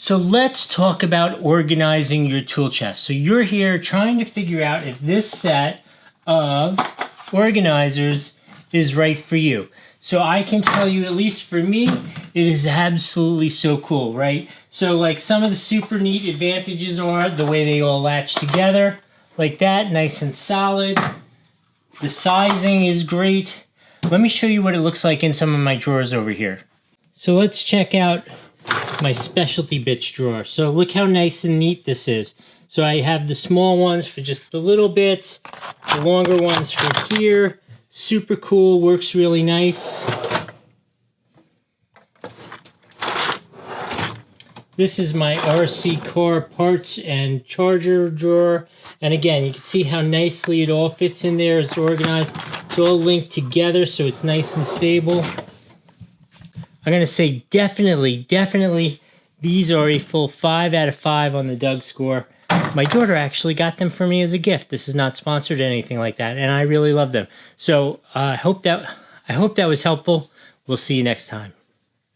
So let's talk about organizing your tool chest. So you're here trying to figure out if this set of organizers is right for you. So I can tell you, at least for me, it is absolutely so cool, right? So like some of the super neat advantages are the way they all latch together like that, nice and solid. The sizing is great. Let me show you what it looks like in some of my drawers over here. So let's check out my specialty bits drawer. So look how nice and neat this is. So I have the small ones for just the little bits, the longer ones for here. Super cool, works really nice. This is my RC car parts and charger drawer. And again, you can see how nicely it all fits in there. It's organized. It's all linked together, so it's nice and stable. I'm going to say definitely, these are a full 5 out of 5 on the Doug score. My daughter actually got them for me as a gift. This is not sponsored or anything like that, and I really love them. So I hope that was helpful. We'll see you next time.